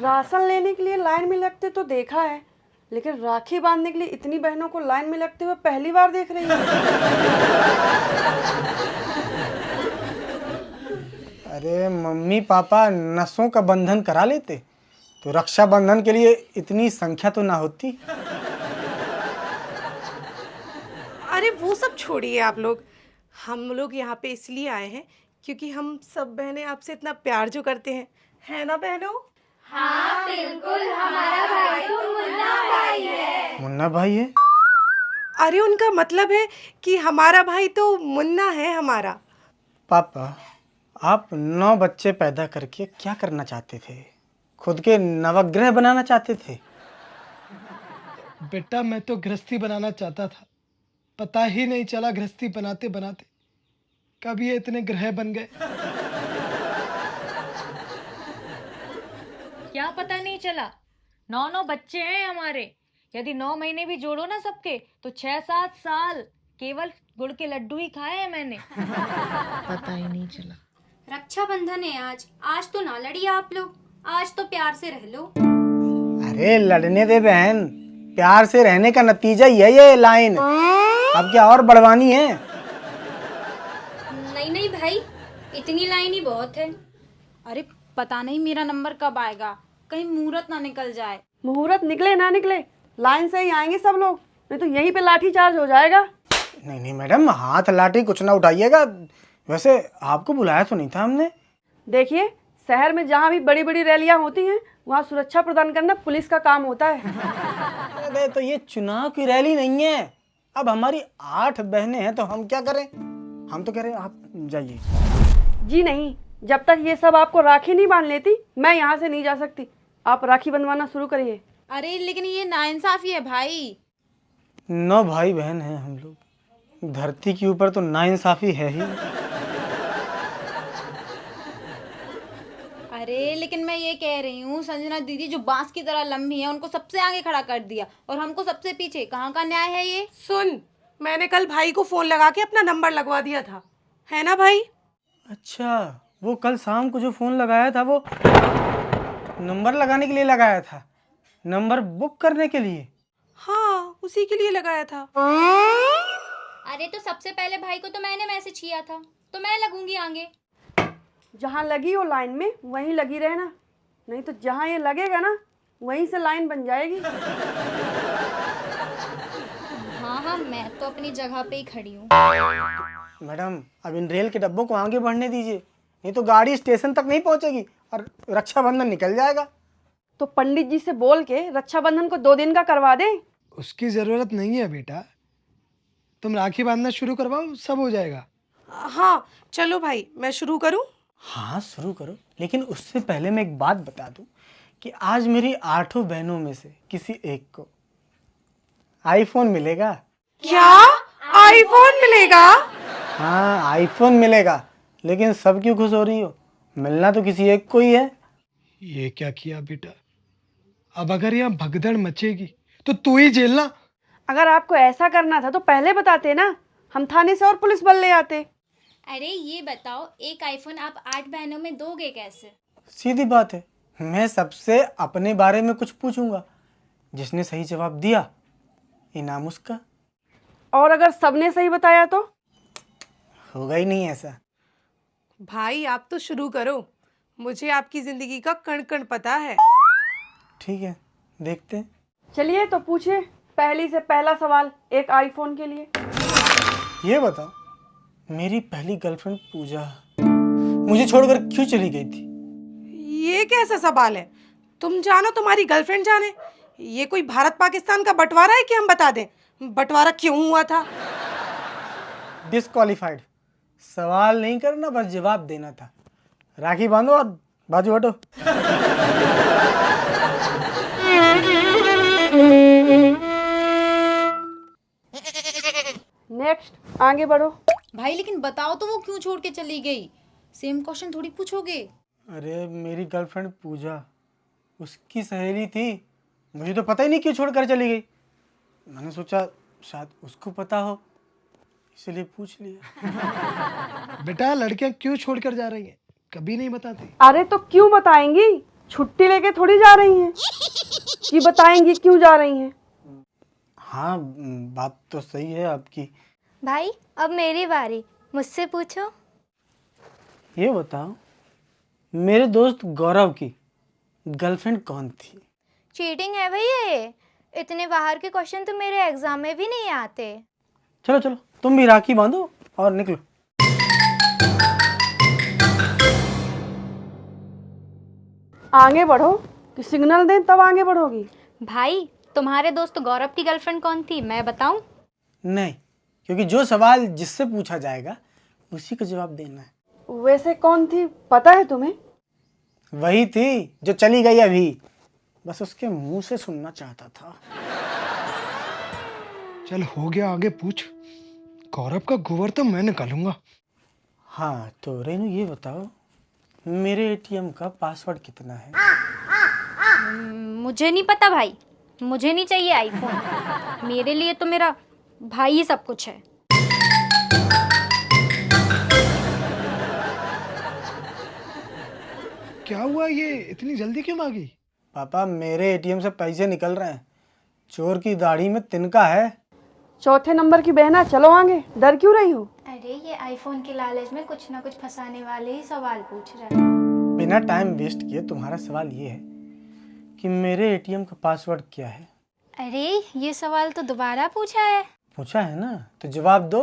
Ration लेने के लिए लाइन में लगते तो देखा है, लेकिन राखी बांधने के लिए इतनी बहनों को लाइन में लगते हुए पहली बार देख रही हूँ। अरे मम्मी पापा नसों का बंधन करा लेते तो रक्षाबंधन के लिए इतनी संख्या तो ना होती। अरे वो सब छोड़िए आप लोग। हम लोग यहाँ पे इसलिए आए हैं क्योंकि हम सब बहनें आपसे इतना प्यार जो करते हैं, है ना बहनों? मुन्ना भाई है? अरे उनका मतलब है कि हमारा भाई तो मुन्ना है हमारा। पापा आप 9 बच्चे पैदा करके क्या करना चाहते थे? खुद के नवग्रह बनाना चाहते थे? बेटा मैं तो गृहस्थी बनाना चाहता था, पता ही नहीं चला गृहस्थी बनाते बनाते कब ये इतने ग्रह बन गए। क्या पता नहीं चला? 9 बच्चे हैं हमारे। यदि 9 महीने भी जोड़ो ना सबके तो 6-7 साल केवल गुड़ के लड्डू ही खाए हैं मैंने। पता ही नहीं चला। रक्षाबंधन है आज तो ना लड़िए आप लोग, आज तो प्यार से रह लो। अरे लड़ने दे बहन, प्यार से रहने का नतीजा ही है ये लाइन। अब क्या और बढ़वानी है? नहीं भाई, इतनी लाइन ही बहुत है। अरे पता नहीं मेरा नंबर कब आएगा, कहीं मुहूर्त ना निकल जाए। मुहूर्त निकले ना निकले, लाइन से ही आएंगे सब लोग, नहीं तो यहीं पे लाठी चार्ज हो जाएगा। नहीं मैडम, हाथ लाठी कुछ ना उठाइएगा। वैसे आपको बुलाया तो नहीं था हमने। देखिए, शहर में जहाँ भी बड़ी बड़ी रैलियाँ होती हैं वहाँ सुरक्षा प्रदान करना पुलिस का काम होता है। अरे तो ये चुनाव की रैली नहीं है। अब हमारी 8 बहनें हैं तो हम क्या करें? हम तो कह रहे हैं आप जाइए। जी नहीं, जब तक ये सब आपको राखी नहीं बांध लेती मैं यहाँ से नहीं जा सकती। आप राखी बंधवाना शुरू करिए। अरे लेकिन ये नाइंसाफी है भाई। 9 भाई बहन हैं हम लोग, धरती के ऊपर तो नाइंसाफी है ही। अरे लेकिन मैं ये कह रही हूँ, संजना दीदी जो बांस की तरह लंबी है उनको सबसे आगे खड़ा कर दिया और हमको सबसे पीछे। कहाँ का न्याय है ये? सुन, मैंने कल भाई को फोन लगा के अपना नंबर लगवा दिया था, है ना भाई? अच्छा, वो कल शाम को जो फोन लगाया था वो नंबर लगाने के लिए लगाया था, नंबर बुक करने के लिए? हाँ, उसी के लिए लगाया था। अरे तो सबसे पहले भाई को तो मैंने मैसेज किया था, तो मैं लगूंगी आगे। जहाँ लगी हो लाइन में वहीं लगी रहना, नहीं तो जहाँ ये लगेगा ना वहीं से लाइन बन जाएगी। हाँ, मैं तो अपनी जगह पे ही खड़ी हूँ। मैडम अब इन रेल के डब्बों को आगे बढ़ने दीजिए, नहीं तो गाड़ी स्टेशन तक नहीं पहुंचेगी और रक्षाबंधन निकल जाएगा। तो पंडित जी से बोल के रक्षाबंधन को 2 दिन का करवा दें। उसकी जरूरत नहीं है बेटा, तुम राखी बांधना शुरू करवाओ, सब हो जाएगा। हाँ चलो भाई, मैं शुरू करूँ? हाँ शुरू करो, लेकिन उससे पहले मैं एक बात बता दूं कि आज मेरी 8 बहनों में से किसी एक को आईफोन मिलेगा। क्या आईफोन मिलेगा? हाँ आईफोन मिलेगा, लेकिन सब क्यों खुश हो रही हो? मिलना तो किसी एक को ही है। ये क्या किया बेटा? अब अगर यहाँ भगदड़ मचेगी तो तू ही झेलना। अगर आपको ऐसा करना था तो पहले बताते ना, हम थाने से और पुलिस बल ले आते। अरे ये बताओ, एक आईफोन आप 8 बहनों में दोगे कैसे? सीधी बात है, मैं सबसे अपने बारे में कुछ पूछूंगा, जिसने सही जवाब दिया इनाम उसका। और अगर सबने सही बताया तो? होगा ही नहीं ऐसा। भाई आप तो शुरू करो, मुझे आपकी जिंदगी का कण कण पता है। ठीक है, देखते हैं। चलिए तो पूछे, पहली से पहला सवाल एक आईफोन के लिए। ये बताओ, मेरी पहली गर्लफ्रेंड पूजा मुझे छोड़कर क्यों चली गई थी? ये कैसा सवाल है? तुम जानो, तुम्हारी गर्लफ्रेंड जाने। ये कोई भारत पाकिस्तान का बंटवारा है कि हम बता दें बंटवारा क्यों हुआ था? डिस्क्वालीफाइड। सवाल नहीं करना, बस जवाब देना था। राखी बांधो और बाजू हटो। नेक्स्ट, आगे बढ़ो। भाई लेकिन बताओ तो वो क्यों छोड़ के चली गई? सेम क्वेश्चन थोड़ी पूछोगे। अरे मेरी गर्लफ्रेंड पूजा, उसकी सहेली थी, मुझे तो पता ही नहीं क्यों छोड़कर चली गई। मैंने सोचा शायद उसको पता हो, इसलिए पूछ लिया। बेटा लड़कियां क्यों छोड़कर जा रही हैं कभी नहीं बताती। अरे तो क्यों बताएंगी? छुट्टी लेके थोड़ी जा रही हैं कि बताएंगी क्यों जा रही हैं। हाँ बात तो सही है आपकी। भाई अब मेरी बारी, मुझसे पूछो। ये बताओ, मेरे दोस्त गौरव की गर्लफ्रेंड कौन थी? चीटिंग है भैया ये। इतने बाहर के क्वेश्चन तो मेरे एग्जाम में भी नहीं आते। चलो चलो, तुम भी राखी बांधो और निकलो। आगे बढ़ो कि सिग्नल दें तब आगे बढ़ोगी। भाई तुम्हारे दोस्त गौरव की गर्लफ्रेंड कौन थी, मैं बताऊं? नहीं, क्योंकि जो सवाल जिससे पूछा जाएगा उसी का जवाब देना है। वैसे कौन थी पता है तुम्हें? वही थी जो चली गई अभी, बस उसके मुंह से सुनना चाहता था। चल हो गया, आगे पूछ। गौरव का गोबर तो मैं निकालूंगा। हाँ तो रेनू ये बताओ, मेरे एटीएम का पासवर्ड कितना है? मुझे नहीं पता भाई, मुझे नहीं चाहिए आईफोन। मेरे लिए तो मेरा भाई ही सब कुछ है। क्या हुआ, ये इतनी जल्दी क्यों मांगी? पापा मेरे एटीएम से पैसे निकल रहे हैं, चोर की दाढ़ी में तिनका है। चौथे नंबर की बहना, चलो आगे, डर क्यों रही हो? अरे ये आईफोन के लालच में कुछ ना कुछ फंसाने वाले ही सवाल पूछ रहा है। बिना टाइम वेस्ट किए तुम्हारा सवाल ये है कि मेरे एटीएम का पासवर्ड क्या है? अरे ये सवाल तो दोबारा पूछा है। पूछा है ना, तो जवाब दो।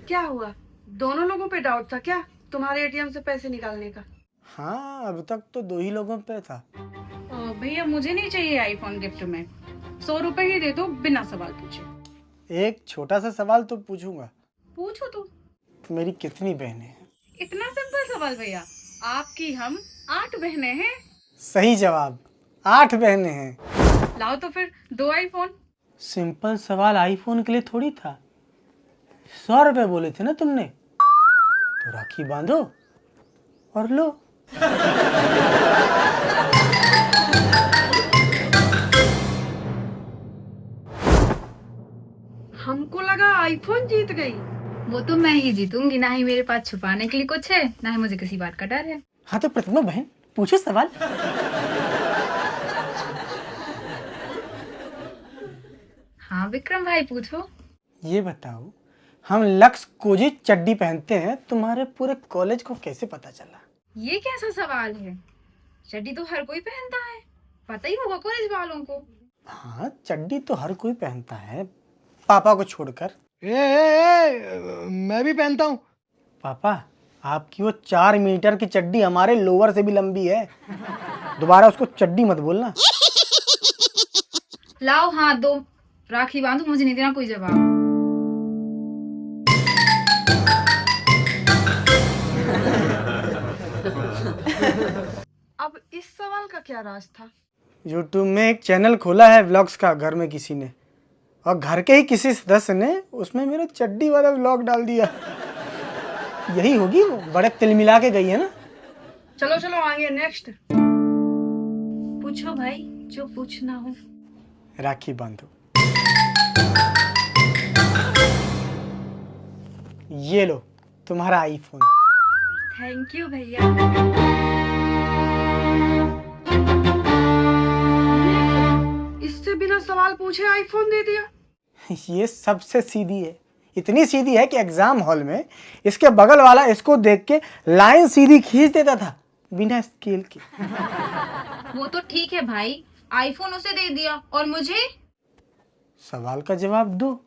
क्या हुआ, दोनों लोगों पे डाउट था क्या तुम्हारे एटीएम से पैसे निकालने का? हाँ अब तक तो 2 ही लोगों पे था। भैया मुझे नहीं चाहिए आईफोन गिफ्ट में, 100 रुपए ही दे दो बिना सवाल पूछे। एक छोटा सा सवाल तो पूछूंगा, पूछो तो। मेरी कितनी बहनें हैं? इतना सिंपल सवाल भैया, आपकी हम 8 बहनें हैं। सही जवाब, 8 बहनें हैं। लाओ तो फिर 2 आईफोन। सिंपल सवाल आईफोन के लिए थोड़ी था। 100 रुपए बोले थे ना तुमने, तो राखी बांधो और लो। हमको लगा आईफोन जीत गई। वो तो मैं ही जीतूंगी, ना ही मेरे पास छुपाने के लिए कुछ है, ना ही मुझे किसी बात का डर है। हाँ तो प्रतिमा बहन पूछो सवाल। हाँ विक्रम भाई पूछो। ये बताओ, हम लक्स कोजी चड्डी पहनते हैं, तुम्हारे पूरे कॉलेज को कैसे पता चला? ये कैसा सवाल है, चड्डी तो हर कोई पहनता है, पता ही होगा कॉलेज वालों को। हाँ चड्डी तो हर कोई पहनता है, पापा को छोड़कर। मैं भी पहनता हूँ। पापा आपकी वो 4 मीटर की चड्डी हमारे लोअर से भी लंबी है, दोबारा उसको चड्डी मत बोलना। लाओ हाथ दो, राखी बांधो, मुझे नहीं देना कोई जवाब। अब इस सवाल का क्या राज था? यूट्यूब में एक चैनल खोला है व्लॉग्स का, घर में किसी ने, और घर के ही किसी सदस्य ने उसमें मेरा चड्डी वाला व्लॉग डाल दिया। यही होगी, वो बड़े तिल मिला के गई है ना। चलो चलो आगे, नेक्स्ट। पूछो भाई जो पूछना हो। राखी बांधो। ये लो तुम्हारा आईफोन। थैंक यू भैया। इससे बिना सवाल पूछे आईफोन दे दिया। ये सबसे सीधी है, इतनी सीधी है कि एग्जाम हॉल में इसके बगल वाला इसको देख के लाइन सीधी खींच देता था बिना स्केल के। वो तो ठीक है भाई, आईफोन उसे दे दिया और मुझे। सवाल का जवाब दो,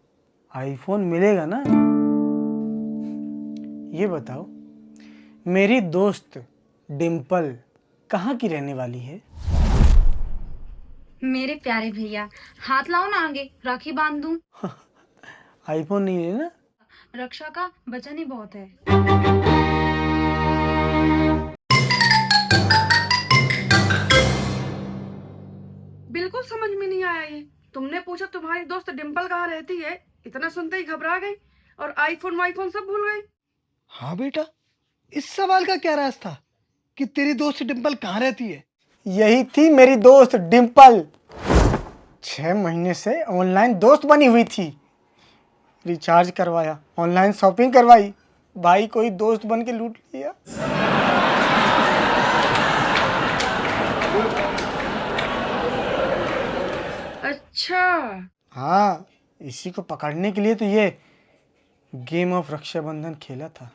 आईफोन मिलेगा ना। ये बताओ, मेरी दोस्त डिम्पल कहाँ की रहने वाली है? मेरे प्यारे भैया हाथ लाओ ना आगे, राखी बांध दूं। आईफोन नहीं लेना? रक्षा का वजन ही बहुत है। बिल्कुल समझ में नहीं आया ये। तुमने पूछा तुम्हारी दोस्त डिम्पल कहाँ रहती है, इतना सुनते ही घबरा गई और आईफोन वाईफोन सब भूल गई। हाँ बेटा, इस सवाल का क्या राज था कि तेरी दोस्त डिम्पल कहाँ रहती है? यही थी मेरी दोस्त डिम्पल। 6 महीने से ऑनलाइन दोस्त बनी हुई थी, रिचार्ज करवाया, ऑनलाइन शॉपिंग करवाई, भाई कोई दोस्त बन के लूट लिया। अच्छा, हाँ, इसी को पकड़ने के लिए तो ये गेम ऑफ रक्षाबंधन खेला था।